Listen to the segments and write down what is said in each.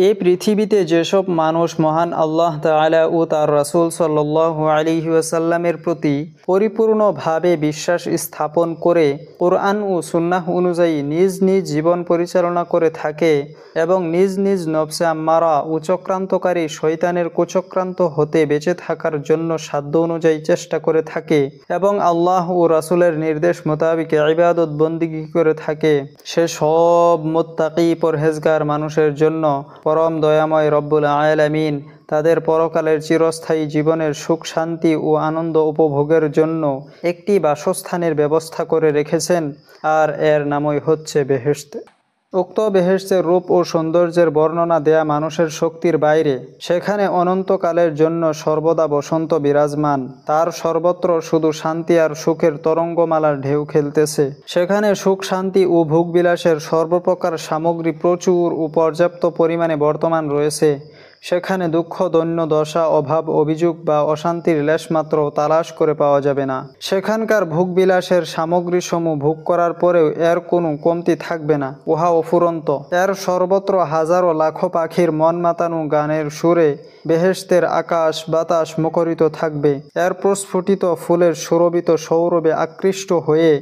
এই পৃথিবীতে যেসব মানুষ মহান আল্লাহ তাআলা ও তার রাসূল সাল্লাল্লাহু আলাইহি ওয়াসাল্লামের প্রতি পরিপূর্ণভাবে বিশ্বাস স্থাপন করে কোরআন ও সুন্নাহ অনুযায়ী নিজ নিজ জীবন পরিচালনা করে থাকে এবং নিজ নিজ নফসে আম্মারা ও চক্রান্তকারী শয়তানের কুচক্রান্ত হতে বেঁচে থাকার জন্য সাধ্য অনুযায়ী চেষ্টা করে থাকে এবং আল্লাহ ও রাসূলের নির্দেশ মোতাবেক ইবাদত বন্দেগী করে থাকে, সে সব মুত্তাকি পরহেজগার মানুষের জন্য পরম দয়াময় রব্বুল আলামিন তাদের পরকালের চিরস্থায়ী জীবনের সুখ শান্তি ও আনন্দ উপভোগের জন্য একটি বাসস্থানের ব্যবস্থা করে রেখেছেন, আর এর নামই হচ্ছে বেহেশত। উক্ত বেহেশতের রূপ ও সৌন্দর্যের বর্ণনা দেয়া মানুষের শক্তির বাইরে। সেখানে অনন্তকালের জন্য সর্বদা বসন্ত বিরাজমান, তার সর্বত্র শুধু শান্তি আর সুখের তরঙ্গমালার ঢেউ খেলতেছে। সেখানে সুখ শান্তি ও ভোগবিলাসের সর্বপ্রকার সামগ্রী প্রচুর ও পর্যাপ্ত পরিমাণে বর্তমান রয়েছে। সেখানে দুঃখ দৈন্য দশা অভাব অভিযোগ বা অশান্তির লেশমাত্র তালাশ করে পাওয়া যাবে না। সেখানকার ভোগবিলাসের সামগ্রীসমূহ ভোগ করার পরেও এর কোনো কমতি থাকবে না, উহা অফুরন্ত। এর সর্বত্র হাজারো লাখো পাখির মন মাতানো গানের সুরে বেহেশতের আকাশ বাতাস মুখরিত থাকবে। এর প্রস্ফুটিত ফুলের সুরভিত সৌরভে আকৃষ্ট হয়ে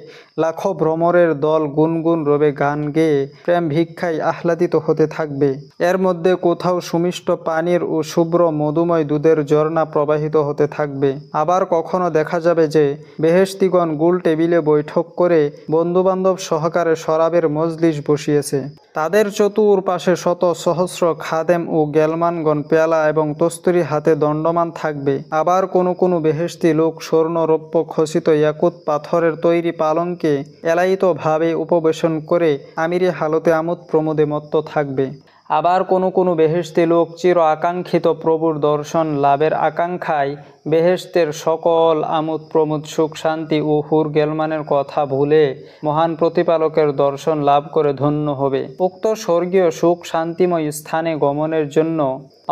লাখো ভ্রমরের দল গুনগুন রবে গান গেয়ে প্রেম ভিক্ষায় আহ্লাদিত হতে থাকবে। এর মধ্যে কোথাও সুমিষ্ট পানির ও শুভ্র মধুময় দুধের ঝর্ণা প্রবাহিত হতে থাকবে। আবার কখনো দেখা যাবে যে বেহেশতিগণ গোল টেবিলে বৈঠক করে বন্ধুবান্ধব সহকারে শরাবের মজলিস বসিয়েছে। তাদের চতুর্পাশে শত সহস্র খাদেম ও গেলমানগণ পেয়ালা এবং তস্তুরি হাতে দণ্ডমান থাকবে। আবার কোনো কোনো বেহেশতি লোক স্বর্ণ রৌপ্য খচিত ইয়াকুত পাথরের তৈরি পালঙ্কে এলায়িতভাবে উপবেশন করে আমিরি হালতে আমোদ প্রমোদে মত্ত থাকবে। আবার কোনো কোনো বেহেশতি লোক চির আকাঙ্ক্ষিত প্রভুর দর্শন লাভের আকাঙ্ক্ষায় বেহেশতের সকল আমোদ প্রমোদ সুখ শান্তি ও হুর গেলমানের কথা ভুলে মহান প্রতিপালকের দর্শন লাভ করে ধন্য হবে। উক্ত স্বর্গীয় সুখ শান্তিময় স্থানে গমনের জন্য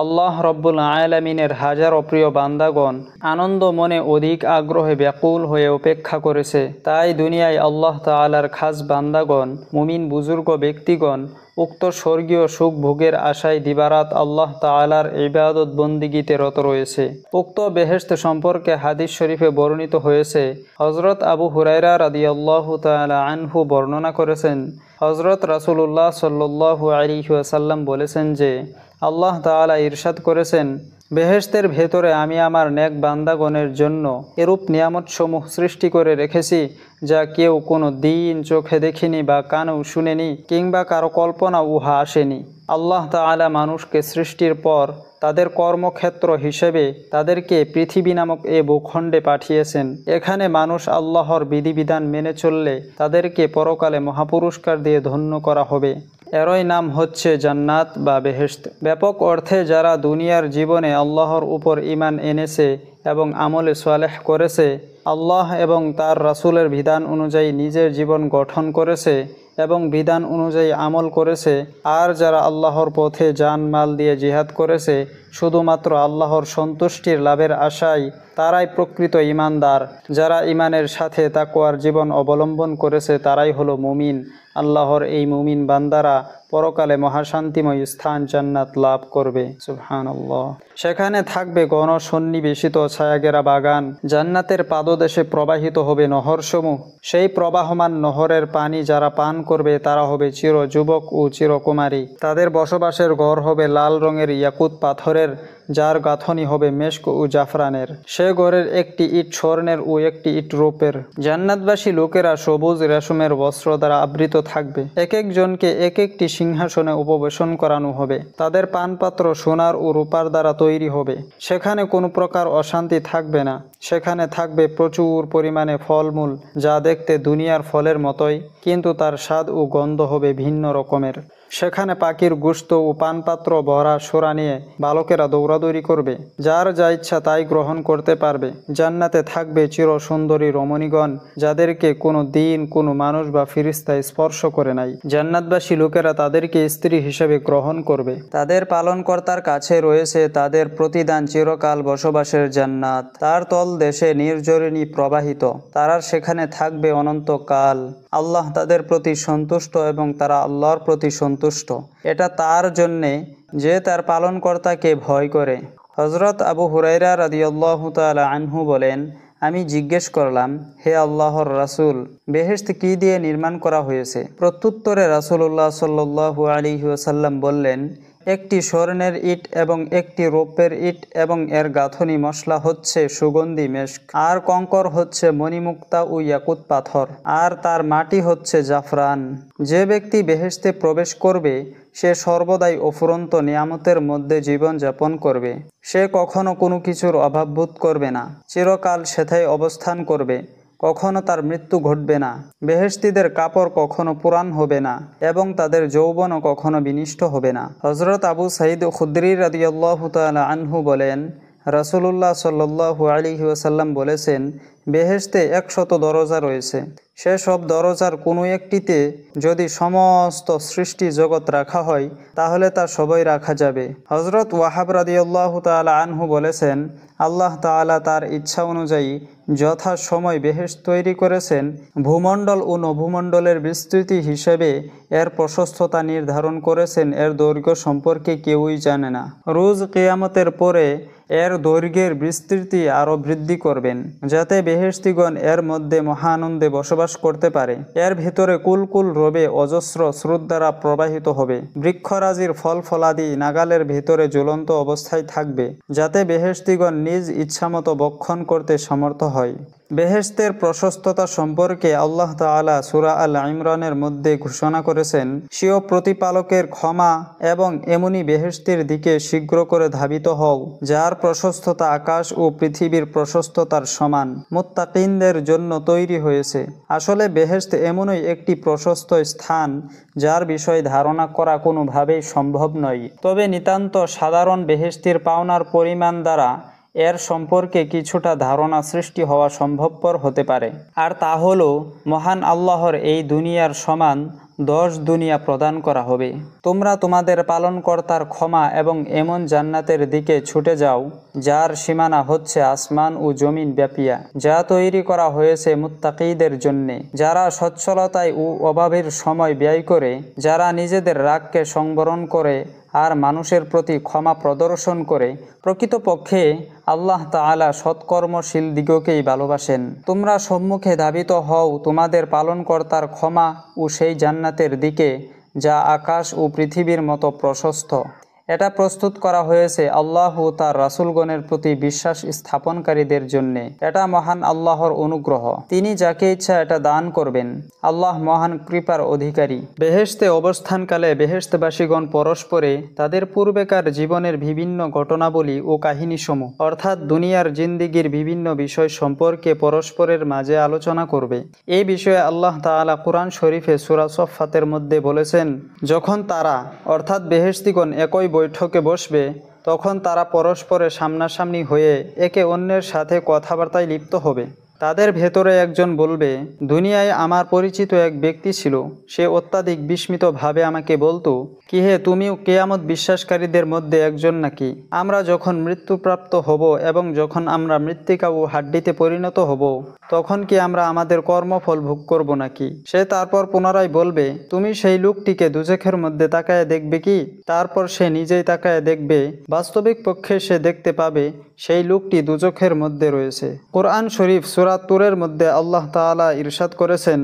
আল্লাহ রব্বুল আলামিনের হাজারো প্রিয় বান্দাগণ আনন্দ মনে অধিক আগ্রহে ব্যাকুল হয়ে অপেক্ষা করেছে। তাই দুনিয়ায় আল্লাহ তাআলার খাস বান্দাগণ মুমিন বুজুর্গ ব্যক্তিগণ উক্ত স্বর্গীয় সুখ ভোগের আশায় দিবারাত আল্লাহ তাআলার ইবাদত বন্দিগিতে রত রয়েছে। উক্ত বেহেশত সম্পর্কে হাদিস শরীফে বর্ণিত হয়েছে। হযরত আবু হুরায়রা রাদিয়াল্লাহু তাআলা আনহু বর্ণনা করেছেন, হযরত রাসূলুল্লাহ সাল্লাল্লাহু আলাইহি ওয়াসাল্লাম বলেছেন যে আল্লাহ তাআলা ইরশাদ করেছেন, বেহেশতের ভেতরে আমি আমার নেক বান্দাগণের জন্য এরূপ নিয়ামতসমূহ সৃষ্টি করে রেখেছি যা কেউ কোনো দিন চোখে দেখেনি বা কানেও শুনেনি কিংবা কারো কল্পনা উহা আসেনি। আল্লাহ তাআলা মানুষকে সৃষ্টির পর তাদের কর্মক্ষেত্র হিসেবে তাদেরকে পৃথিবী নামক এ ভূখণ্ডে পাঠিয়েছেন। এখানে মানুষ আল্লাহর বিধিবিধান মেনে চললে তাদেরকে পরকালে মহাপুরস্কার দিয়ে ধন্য করা হবে। এরই নাম হচ্ছে জান্নাত বা বেহেশত। ব্যাপক অর্থে যারা দুনিয়ার জীবনে আল্লাহর উপর ঈমান এনেছে এবং আমলে সালেহ করেছে, আল্লাহ এবং তার রাসূলের বিধান অনুযায়ী নিজের জীবন গঠন করেছে এবং বিধান অনুযায়ী আমল করেছে, আর যারা আল্লাহর পথে জান মাল দিয়ে জিহাদ করেছে শুধুমাত্র আল্লাহর সন্তুষ্টির লাভের আশায়, তারাই প্রকৃত ঈমানদার। যারা ঈমানের সাথে তাকওয়ার জীবন অবলম্বন করেছে তারাই হলো মুমিন। আল্লাহর এই মুমিন বান্দারা পরকালে মহাশান্তিময় স্থান জান্নাত লাভ করবে। সুবহানাল্লাহ। সেখানে থাকবে ঘন সন্নিবেশিত ছায়াঘেরা বাগান। জান্নাতের পাদদেশে প্রবাহিত হবে নহরসমূহ। সেই প্রবাহমান নহরের পানি যারা পান করবে তারা হবে চির যুবক ও চিরকুমারী। তাদের বসবাসের ঘর হবে লাল রঙের ইয়াকুত পাথরের, যার গাঁথনি হবে মেশক ও জাফরানের। সে ঘরের একটি ইট স্বর্ণের ও একটি ইট রূপের। জান্নাতবাসী লোকেরা সবুজ রেশমের বস্ত্র দ্বারা আবৃত থাকবে। এক একজনকে এক একটি সিংহাসনে উপবেশন করানো হবে। তাদের পানপাত্র সোনার ও রূপার দ্বারা তৈরি হবে। সেখানে কোনো প্রকার অশান্তি থাকবে না। সেখানে থাকবে প্রচুর পরিমাণে ফলমূল, যা দেখতে দুনিয়ার ফলের মতোই, কিন্তু তার স্বাদ ও গন্ধ হবে ভিন্ন রকমের। সেখানে পাখির গোশত ও পানপাত্র ভরা সোরা নিয়ে বালকেরা দৌড়াদৌড়ি করবে। যার যা ইচ্ছা তাই গ্রহণ করতে পারবে। জান্নাতে থাকবে চির সুন্দরী রমণীগণ, যাদেরকে কোনো দিন কোনো মানুষ বা ফিরিস্তা স্পর্শ করে নাই। জান্নাতবাসী লোকেরা তাদেরকে স্ত্রী হিসেবে গ্রহণ করবে। তাদের পালনকর্তার কাছে রয়েছে তাদের প্রতিদান চিরকাল বসবাসের জান্নাত। তার তল দেশে নির্ঝরিণী প্রবাহিত। তারা সেখানে থাকবে অনন্তকাল। আল্লাহ তাদের প্রতি সন্তুষ্ট এবং তারা আল্লাহর প্রতি সন্তুষ্ট। সন্তুষ্ট। এটা তার জন্যে যে তার পালনকর্তাকে ভয় করে। হযরত আবু হুরায়রা রাদিয়াল্লাহু তাআলা আনহু বলেন, আমি জিজ্ঞেস করলাম, হে আল্লাহর রাসূল, বেহেশত কি দিয়ে নির্মাণ করা হয়েছে? প্রত্যুত্তরে রাসূলুল্লাহ সাল্লাল্লাহু আলাইহি ওয়াসাল্লাম বললেন, একটি স্বর্ণের ইট এবং একটি রৌপ্যের ইট, এবং এর গাঁথনি মশলা হচ্ছে সুগন্ধি মেশক, আর কঙ্কর হচ্ছে মণিমুক্তা ও ইয়াকুত পাথর, আর তার মাটি হচ্ছে জাফরান। যে ব্যক্তি বেহেশতে প্রবেশ করবে সে সর্বদাই অফুরন্ত নিয়ামতের মধ্যে জীবন যাপন করবে। সে কখনো কোনো কিছুর অভাব বোধ করবে না, চিরকাল সেথায় অবস্থান করবে, কখনো তার মৃত্যু ঘটবে না। বেহেশতীদের কাপড় কখনো পুরান হবে না এবং তাদের যৌবনও কখনো বিনষ্ট হবে না। হযরত আবু সাঈদ খুদরি রাদিয়াল্লাহু তাআলা আনহু বলেন, রাসূলুল্লাহ সাল্লাল্লাহু আলাইহি ওয়াসাল্লাম বলেছেন, বেহেশতে 100 দরজা রয়েছে। সেসব দরজার কোনো একটিতে যদি সমস্ত সৃষ্টি জগৎ রাখা হয় তাহলে তা সবাই রাখা যাবে। হযরত ওয়াহাব রাদিয়াল্লাহু তাআলা আনহু বলেছেন, আল্লাহ তাআলা তার ইচ্ছা অনুযায়ী যথা সময় বেহেশত তৈরি করেছেন। ভূমণ্ডল ও নভূমণ্ডলের বিস্তৃতি হিসেবে এর প্রশস্ততা নির্ধারণ করেছেন। এর দৈর্ঘ্য সম্পর্কে কেউই জানে না। রোজ কিয়ামতের পরে এর দৈর্ঘ্যের বিস্তৃতি আরও বৃদ্ধি করবেন, যাতে বেহেশতীগণ এর মধ্যে মহানন্দে বসবাস করতে পারে। এর ভিতরে কুলকুল রবে অজস্র স্রোত দ্বারা প্রবাহিত হবে। বৃক্ষরাজির ফল ফলাদি নাগালের ভিতরে জ্বলন্ত অবস্থায় থাকবে, যাতে বেহেশতীগণ নিজ ইচ্ছামতো ভক্ষণ করতে সমর্থ হয়। বেহেশতের প্রশস্ততা সম্পর্কে আল্লাহ তাআলা সূরা আল ইমরানের মধ্যে ঘোষণা করেছেন, স্বীয় প্রতিপালকের ক্ষমা এবং এমনি বেহেশতের দিকে শীঘ্র করে ধাবিত হও যার প্রশস্ততা আকাশ ও পৃথিবীর প্রশস্ততার সমান, মুত্তাকিনদের জন্য তৈরি হয়েছে। আসলে বেহেশত এমনই একটি প্রশস্ত স্থান যার বিষয়ে ধারণা করা কোনোভাবেই সম্ভব নয়। তবে নিতান্ত সাধারণ বেহেশতের পাওনার পরিমাণ দ্বারা এর সম্পর্কে কিছুটা ধারণা সৃষ্টি হওয়া সম্ভবপর হতে পারে। আর তা হলো, মহান আল্লাহর এই দুনিয়ার সমান 10 দুনিয়া প্রদান করা হবে। তোমরা তোমাদের পালনকর্তার ক্ষমা এবং এমন জান্নাতের দিকে ছুটে যাও যার সীমানা হচ্ছে আসমান ও জমিন ব্যাপিয়া, যা তৈরি করা হয়েছে মুত্তাকীদের জন্যে, যারা সচ্ছলতায় ও অভাবের সময় ব্যয় করে, যারা নিজেদের রাগকে সংবরণ করে আর মানুষের প্রতি ক্ষমা প্রদর্শন করে। প্রকৃতপক্ষে আল্লাহ তাআলা সৎকর্মশীল দিগকেই ভালোবাসেন। তোমরা সম্মুখে ধাবিত হও তোমাদের পালনকর্তার ক্ষমা ও সেই জান্নাতের দিকে যা আকাশ ও পৃথিবীর মতো প্রশস্ত। এটা প্রস্তুত করা হয়েছে আল্লাহ ও তার রাসূলগণের প্রতি বিশ্বাস স্থাপনকারীদের জন্য। এটা মহান আল্লাহর অনুগ্রহ, তিনি যাকে ইচ্ছা এটা দান করবেন। আল্লাহ মহান কৃপার অধিকারী। বেহেশতে অবস্থানকালে বেহেশতবাসীগণ পরস্পরে তাদের পূর্বেকার জীবনের বিভিন্ন ঘটনাবলী ও কাহিনীসমূহ, অর্থাৎ দুনিয়ার জিন্দিগির বিভিন্ন বিষয় সম্পর্কে পরস্পরের মাঝে আলোচনা করবে। এই বিষয়ে আল্লাহ তাআলা কুরআন শরীফে সূরা সফফাতের মধ্যে বলেছেন, যখন তারা অর্থাৎ বেহেশতীগণ একই বৈঠকে বসবে তখন তারা পরস্পরের সামনাসামনি হয়ে একে অন্যের সাথে কথাবার্তায় লিপ্ত হবে। তাদের ভেতরে একজন বলবে, দুনিয়ায় আমার পরিচিত এক ব্যক্তি ছিল, সে অত্যাধিক বিস্মিতভাবে আমাকে বলতো, কি হে, তুমিও কিয়ামত বিশ্বাসকারীদের মধ্যে একজন নাকি? আমরা যখন মৃত্যুপ্রাপ্ত হব এবং যখন আমরা মৃত্তিকা ও হাড্ডিতে পরিণত হব তখন কি আমরা আমাদের কর্মফল ভোগ করব নাকি? সে তারপর পুনরায় বলবে, তুমি সেই লোকটিকে দুজখের মধ্যে তাকায় দেখবে কি? তারপর সে নিজেই তাকায় দেখবে, বাস্তবিক পক্ষে সে দেখতে পাবে সেই লোকটি দুজখের মধ্যে রয়েছে। কোরআন শরীফ সূরা তুরের মধ্যে আল্লাহ তাআলা ইরশাদ করেছেন,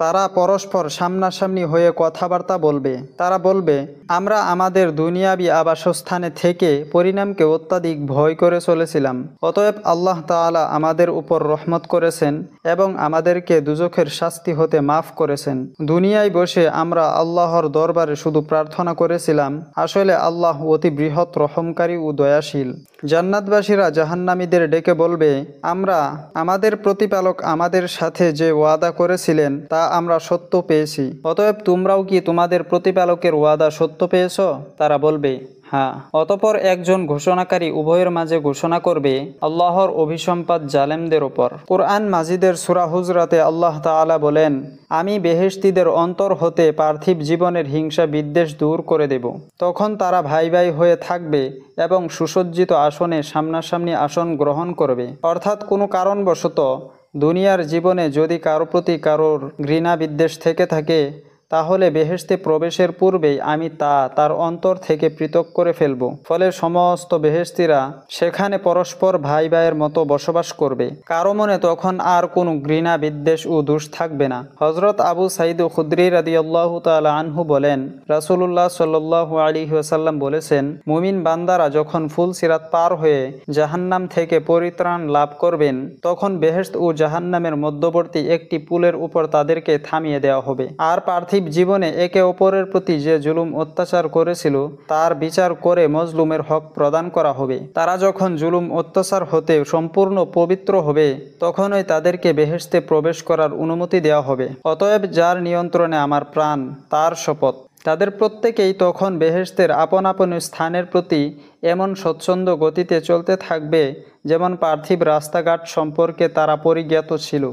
তারা পরস্পর সামনাসামনি হয়ে কথাবার্তা বলবে। তারা বলবে, আমরা আমাদের দুনিয়াবি আবাসস্থানে থেকে পরিণামকে অত্যাধিক ভয় করে চলেছিলাম, অতএব আল্লাহ তাআলা আমাদের উপর রহমত করেছেন এবং আমাদেরকে দুজখের শাস্তি হতে মাফ করেছেন। দুনিয়ায় বসে আমরা আল্লাহর দরবারে শুধু প্রার্থনা করেছিলাম, আসলে আল্লাহ অতি বৃহৎ রহমকারী ও দয়াশীল। জান্নাতবাসীরা জাহান্নামীদের ডেকে বলবে, আমরা আমাদের প্রতিপালক আমাদের সাথে যে ওয়াদা করেছিলেন তা আমরা সত্য পেয়েছি, অতএব তোমরাও কি তোমাদের প্রতিপালকের ওয়াদা সত্য পেয়েছ? তারা বলবে, হ্যাঁ। অতঃপর একজন ঘোষণাকারী উভয়ের মাঝে ঘোষণা করবে আল্লাহর অভিসম্পাত জালেমদের ওপর। কোরআন মাজিদের সূরা হুজরাতে আল্লাহ তাআলা বলেন, আমি বেহেশতীদের অন্তর হতে পার্থিব জীবনের হিংসা বিদ্বেষ দূর করে দেব। তখন তারা ভাই ভাই হয়ে থাকবে এবং সুসজ্জিত আসনে সামনাসামনি আসন গ্রহণ করবে। অর্থাৎ কোনো কারণবশত দুনিয়ার জীবনে যদি কারো প্রতি কারোর ঘৃণা বিদ্বেষ থেকে থাকে তাহলে বেহেশতে প্রবেশের পূর্বেই আমি তার অন্তর থেকে পৃথক করে ফেলব। ফলে সমস্ত বেহেশতিরা সেখানে পরস্পর ভাই ভাইয়ের মতো বসবাস করবে। কারো মনে তখন আর কোনো ঘৃণা, বিদ্বেষ ও দোষ থাকবে না। হযরত আবু সাঈদ খুদরি রাদিয়াল্লাহু তাআলা আনহু বলেন, রাসূলুল্লাহ সাল্লাল্লাহু আলাইহি ওয়াসাল্লাম বলেছেন, মুমিন বান্দারা যখন ফুল সিরাত পার হয়ে জাহান্নাম থেকে পরিত্রাণ লাভ করবেন, তখন বেহেশত ও জাহান্নামের মধ্যবর্তী একটি পুলের উপর তাদেরকে থামিয়ে দেওয়া হবে। আর পার্থিব জীবনে একে অপরের প্রতি যে জুলুম অত্যাচার করেছিল তার বিচার করে মজলুমের হক প্রদান করা হবে। তারা যখন জুলুম অত্যাচার হতে সম্পূর্ণ পবিত্র হবে, তখনই তাদেরকে বেহেশতে প্রবেশ করার অনুমতি দেওয়া হবে। অতএব যার নিয়ন্ত্রণে আমার প্রাণ, তার শপথ, তাদের প্রত্যেকেই তখন বেহেশতের আপন আপন স্থানের প্রতি এমন স্বচ্ছন্দ গতিতে চলতে থাকবে যেমন পার্থিব রাস্তাঘাট সম্পর্কে তারা পরিজ্ঞাত ছিল।